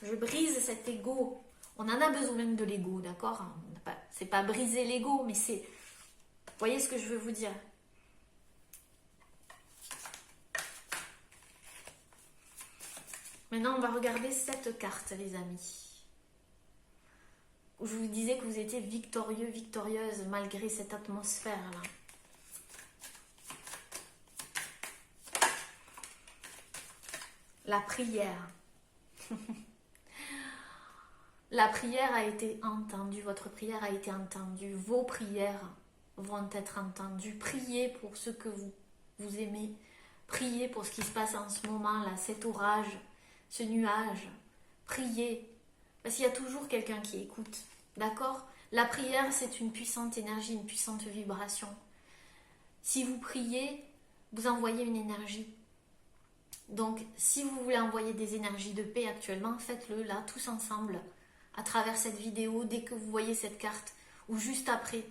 Je brise cet ego. On en a besoin de l'ego, d'accord? C'est pas briser l'ego, mais c'est... Vous voyez ce que je veux vous dire? Maintenant, on va regarder cette carte, les amis. Où je vous disais que vous étiez victorieux, victorieuse, malgré cette atmosphère-là. La prière. La prière a été entendue, votre prière a été entendue, vos prières vont être entendues. Priez pour ce que vous aimez, priez pour ce qui se passe en ce moment là, cet orage, ce nuage. Priez, parce qu'il y a toujours quelqu'un qui écoute, d'accord? La prière, c'est une puissante énergie, une puissante vibration. Si vous priez, vous envoyez une énergie. Donc, si vous voulez envoyer des énergies de paix actuellement, faites-le là, tous ensemble, à travers cette vidéo, dès que vous voyez cette carte, ou juste après.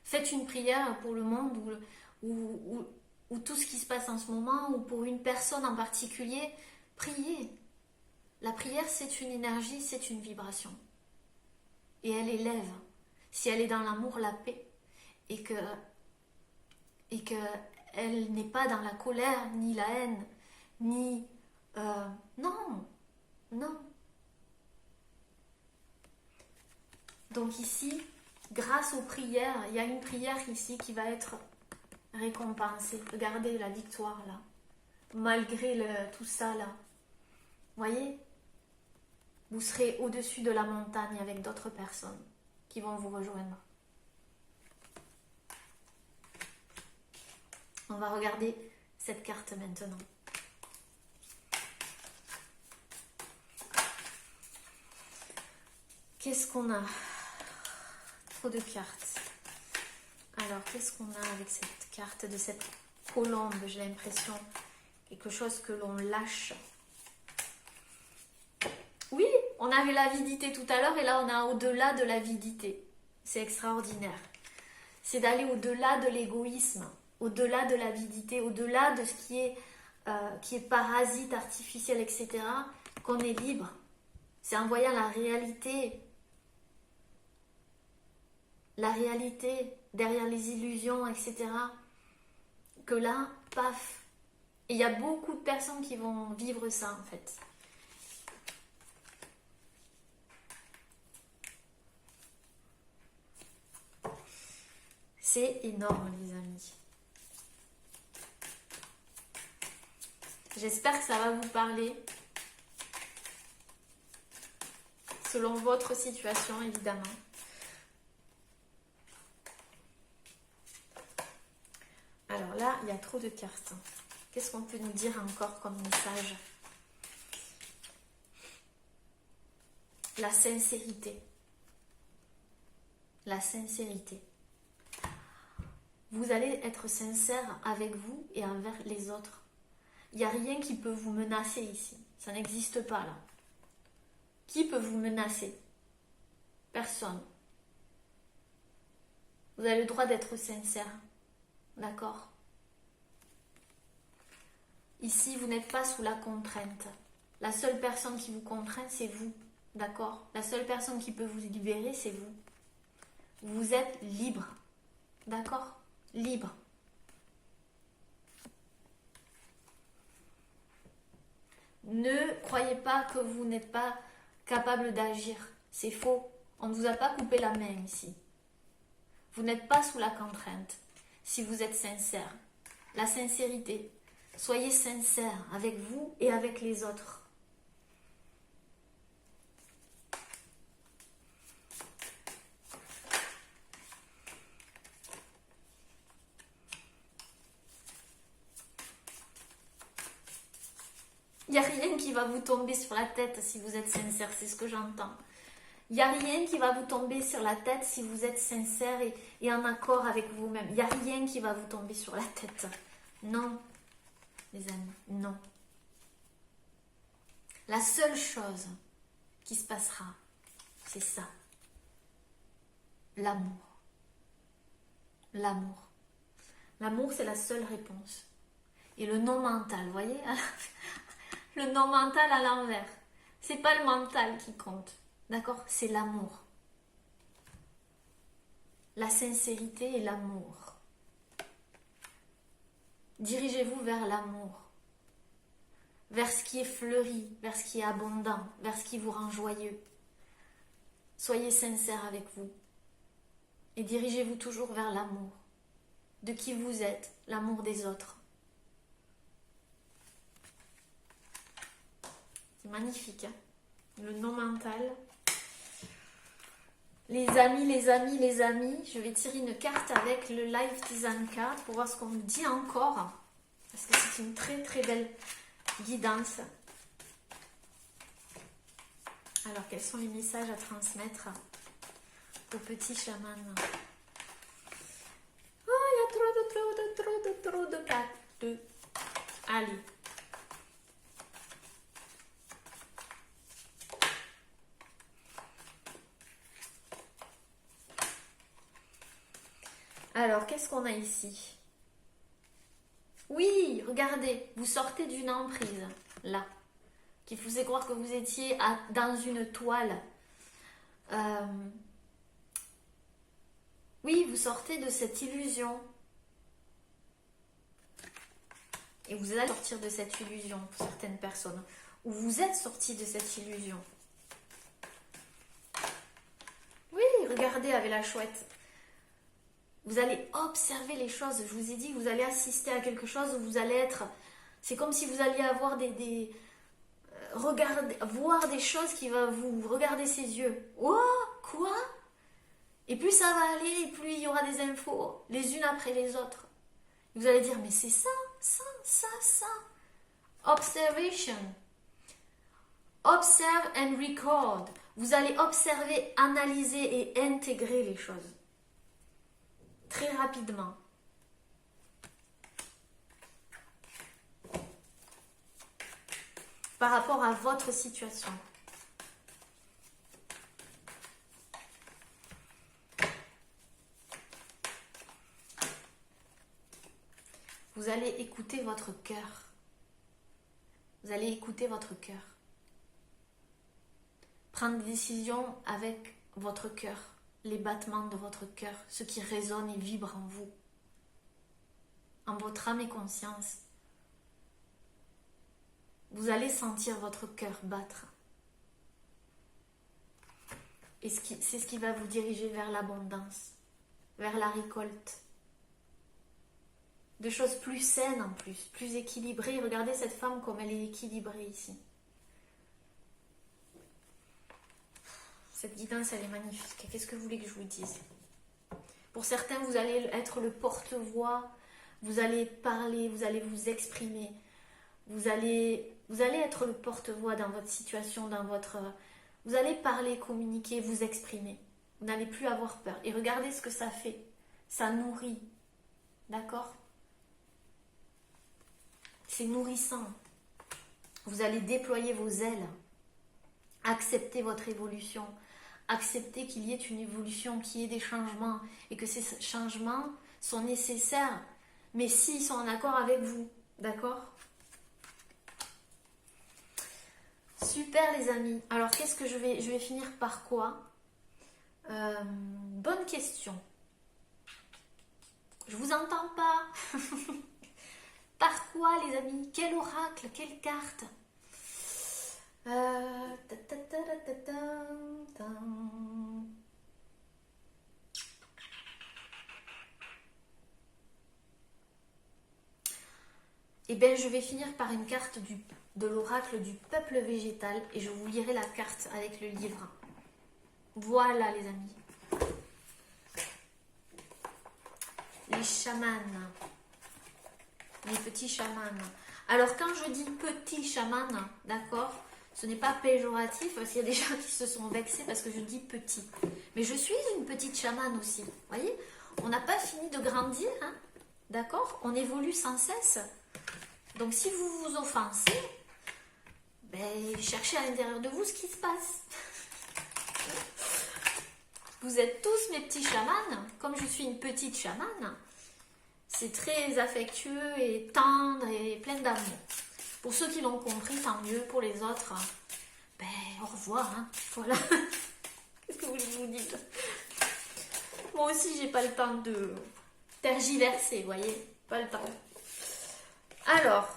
Faites une prière pour le monde, ou tout ce qui se passe en ce moment, ou pour une personne en particulier. Priez. La prière, c'est une énergie, c'est une vibration. Et elle élève. Si elle est dans l'amour, la paix, et que elle n'est pas dans la colère, ni la haine, ni... non, non. Donc ici, grâce aux prières, il y a une prière ici qui va être récompensée. Regardez la victoire là, malgré tout ça là. Voyez, vous serez au-dessus de la montagne avec d'autres personnes qui vont vous rejoindre. On va regarder cette carte maintenant. Qu'est-ce qu'on a? Trop de cartes. Alors, qu'est-ce qu'on a avec cette carte de cette colombe? J'ai l'impression quelque chose que l'on lâche. Oui, on avait l'avidité tout à l'heure et là, on a au-delà de l'avidité. C'est extraordinaire. C'est d'aller au-delà de l'égoïsme, au-delà de l'avidité, au-delà de ce qui est parasite, artificiel, etc., qu'on est libre. C'est en voyant la réalité derrière les illusions, etc., que là, paf. Et il y a beaucoup de personnes qui vont vivre ça, en fait. C'est énorme, les amis. J'espère que ça va vous parler. Selon votre situation, évidemment. Alors là, il y a trop de cartes. Qu'est-ce qu'on peut nous dire encore comme message? La sincérité. La sincérité. Vous allez être sincère avec vous et envers les autres. Il n'y a rien qui peut vous menacer ici. Ça n'existe pas là. Qui peut vous menacer? Personne. Vous avez le droit d'être sincère. D'accord? Ici, vous n'êtes pas sous la contrainte. La seule personne qui vous contraint, c'est vous. D'accord? La seule personne qui peut vous libérer, c'est vous. Vous êtes libre. D'accord? Libre. Ne croyez pas que vous n'êtes pas capable d'agir. C'est faux. On ne vous a pas coupé la main ici. Vous n'êtes pas sous la contrainte si vous êtes sincère. La sincérité. Soyez sincère avec vous et avec les autres. Il n'y a rien qui va vous tomber sur la tête si vous êtes sincère, c'est ce que j'entends. Il n'y a rien qui va vous tomber sur la tête si vous êtes sincère et en accord avec vous-même. Il n'y a rien qui va vous tomber sur la tête. Non, les amis, non. La seule chose qui se passera, c'est ça. L'amour. L'amour. L'amour, c'est la seule réponse. Et le non mental, vous voyez? Le non mental à l'envers. C'est pas le mental qui compte. D'accord? C'est l'amour. La sincérité et l'amour. Dirigez-vous vers l'amour. Vers ce qui est fleuri, vers ce qui est abondant, vers ce qui vous rend joyeux. Soyez sincère avec vous. Et dirigez-vous toujours vers l'amour. De qui vous êtes, l'amour des autres. C'est magnifique, hein? Le non mental. Les amis, je vais tirer une carte avec le Life Design Card pour voir ce qu'on me dit encore. Parce que c'est une très très belle guidance. Alors, quels sont les messages à transmettre au petit chaman? Oh, il y a trop de cartes. Allez. Alors, qu'est-ce qu'on a ici? Oui, regardez, vous sortez d'une emprise, là, qui vous faisait croire que vous étiez dans une toile. Oui, vous sortez de cette illusion. Et vous allez sortir de cette illusion pour certaines personnes. Ou vous êtes sorti de cette illusion. Oui, regardez avec la chouette. Vous allez observer les choses. Je vous ai dit que vous allez assister à quelque chose où vous allez être... C'est comme si vous alliez avoir voir des choses qui vont vous regarder ses yeux. Oh, quoi? Et plus ça va aller, et plus il y aura des infos, les unes après les autres. Vous allez dire, mais c'est ça. Observation. Observe and record. Vous allez observer, analyser et intégrer les choses. Très rapidement. Par rapport à votre situation. Vous allez écouter votre cœur. Vous allez écouter votre cœur. Prendre des décisions avec votre cœur. Les battements de votre cœur, ce qui résonne et vibre en vous, en votre âme et conscience. Vous allez sentir votre cœur battre. Et c'est ce qui va vous diriger vers l'abondance. vers la récolte. De choses plus saines en plus équilibrées. Regardez cette femme comme elle est équilibrée ici. Cette guidance, elle est magnifique. Qu'est-ce que vous voulez que je vous dise? Pour certains, vous allez être le porte-voix. Vous allez parler, vous allez vous exprimer. Vous allez être le porte-voix dans votre situation, vous allez parler, communiquer, vous exprimer. Vous n'allez plus avoir peur. Et regardez ce que ça fait. Ça nourrit. D'accord? C'est nourrissant. Vous allez déployer vos ailes. Accepter votre évolution. Accepter qu'il y ait une évolution, qu'il y ait des changements. Et que ces changements sont nécessaires. Mais s'ils sont en accord avec vous. D'accord? Super les amis. Alors qu'est-ce que je vais finir par quoi? Bonne question. Je vous entends pas. Par quoi les amis? Quel oracle? Quelle carte? Eh bien, je vais finir par une carte de l'oracle du peuple végétal et je vous lirai la carte avec le livre. Voilà les amis. Les chamans. Les petits chamans. Alors quand je dis petit chaman, d'accord, ce n'est pas péjoratif, parce qu'il y a des gens qui se sont vexés parce que je dis petit. Mais je suis une petite chamane aussi. Vous voyez, on n'a pas fini de grandir, hein, d'accord? On évolue sans cesse. Donc si vous vous offensez, ben, cherchez à l'intérieur de vous ce qui se passe. Vous êtes tous mes petits chamans, comme je suis une petite chamane. C'est très affectueux et tendre et plein d'amour. Pour ceux qui l'ont compris, tant mieux. Pour les autres, ben, au revoir. Hein. Voilà. Qu'est-ce que vous voulez que je vous dise? Moi aussi, j'ai pas le temps de tergiverser, vous voyez? Pas le temps. Alors,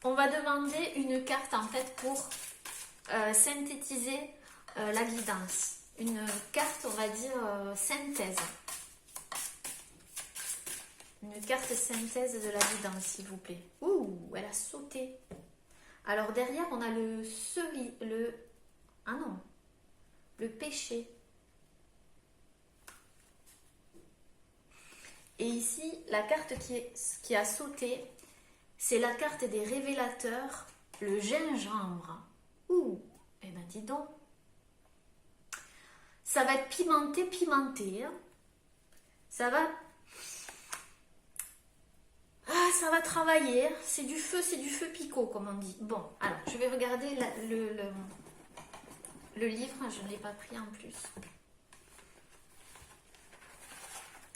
on va demander une carte en fait pour synthétiser la guidance. Une carte, on va dire, synthèse. Une carte synthèse de la guidance, s'il vous plaît. Ouh, elle a sauté. Alors derrière, on a le péché. Et ici, la carte qui a sauté, c'est la carte des révélateurs, le gingembre. Ouh, eh ben dis donc. Ça va être pimenté. Hein. Ça va travailler. C'est du feu picot, comme on dit. Bon, alors, je vais regarder le livre. Je ne l'ai pas pris en plus.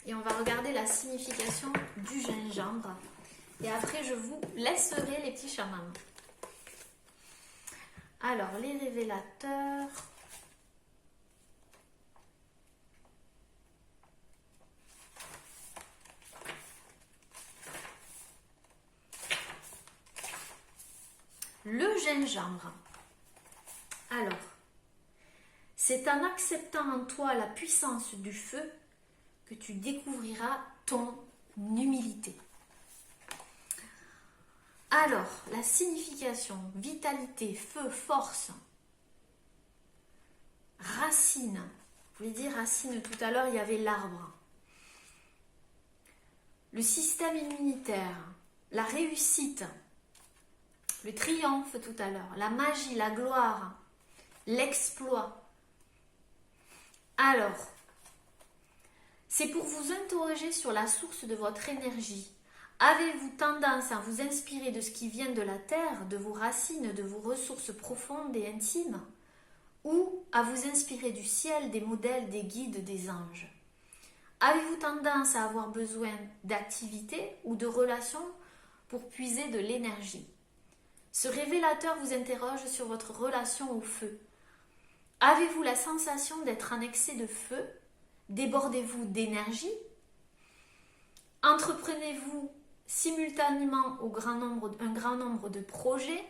Et on va regarder la signification du gingembre. Et après, je vous laisserai les petits chamans. Alors, les révélateurs. Le gingembre. Alors, c'est en acceptant en toi la puissance du feu que tu découvriras ton humilité. Alors, la signification, vitalité, feu, force, racine. Je voulais dire racine, tout à l'heure, il y avait l'arbre. Le système immunitaire, la réussite, le triomphe tout à l'heure, la magie, la gloire, l'exploit. Alors, c'est pour vous interroger sur la source de votre énergie. Avez-vous tendance à vous inspirer de ce qui vient de la terre, de vos racines, de vos ressources profondes et intimes, ou à vous inspirer du ciel, des modèles, des guides, des anges? Avez-vous tendance à avoir besoin d'activités ou de relations pour puiser de l'énergie? Ce révélateur vous interroge sur votre relation au feu. Avez-vous la sensation d'être en excès de feu? Débordez-vous d'énergie? Entreprenez-vous simultanément un grand nombre de projets?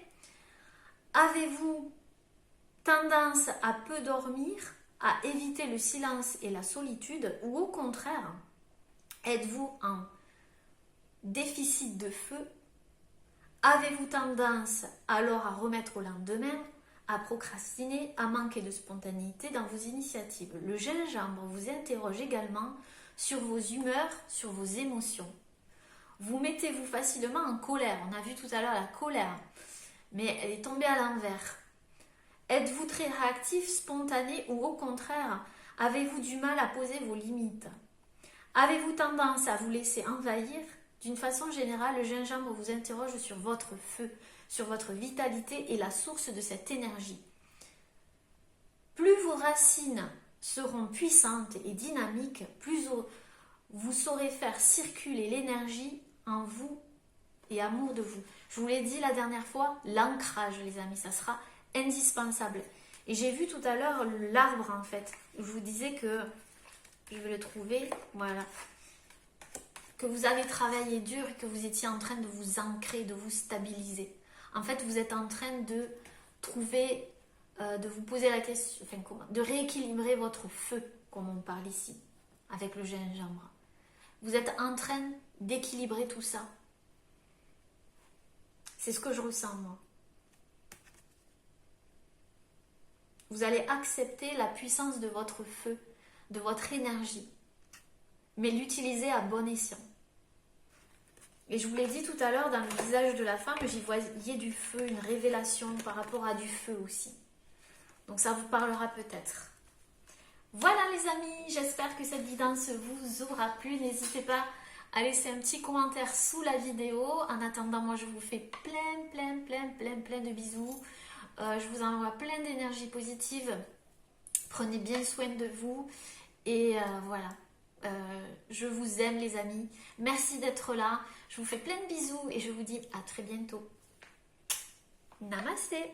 Avez-vous tendance à peu dormir? à éviter le silence et la solitude, ou au contraire, êtes-vous en déficit de feu? Avez-vous tendance alors à remettre au lendemain, à procrastiner, à manquer de spontanéité dans vos initiatives? Le gingembre vous interroge également sur vos humeurs, sur vos émotions. Vous mettez-vous facilement en colère? On a vu tout à l'heure la colère, mais elle est tombée à l'envers. Êtes-vous très réactif, spontané, ou au contraire, avez-vous du mal à poser vos limites? Avez-vous tendance à vous laisser envahir? D'une façon générale, le gingembre vous interroge sur votre feu, sur votre vitalité et la source de cette énergie. Plus vos racines seront puissantes et dynamiques, plus vous saurez faire circuler l'énergie en vous et amour de vous. Je vous l'ai dit la dernière fois, l'ancrage, les amis, ça sera indispensable. Et j'ai vu tout à l'heure l'arbre, en fait. Je vous disais que, je vais le trouver, voilà, que vous avez travaillé dur et que vous étiez en train de vous ancrer, de vous stabiliser. En fait, vous êtes en train de trouver, de vous poser la question, enfin, de rééquilibrer votre feu, comme on parle ici, avec le gingembre. Vous êtes en train d'équilibrer tout ça. C'est ce que je ressens, moi. Vous allez accepter la puissance de votre feu, de votre énergie, mais l'utiliser à bon escient. Et je vous l'ai dit tout à l'heure, dans le visage de la femme, j'y voyais du feu, une révélation par rapport à du feu aussi. Donc ça vous parlera peut-être. Voilà les amis, j'espère que cette guidance vous aura plu. N'hésitez pas à laisser un petit commentaire sous la vidéo. En attendant, moi je vous fais plein de bisous. Je vous envoie plein d'énergie positive. Prenez bien soin de vous. Et voilà. Je vous aime les amis. Merci d'être là. Je vous fais plein de bisous et je vous dis à très bientôt. Namasté.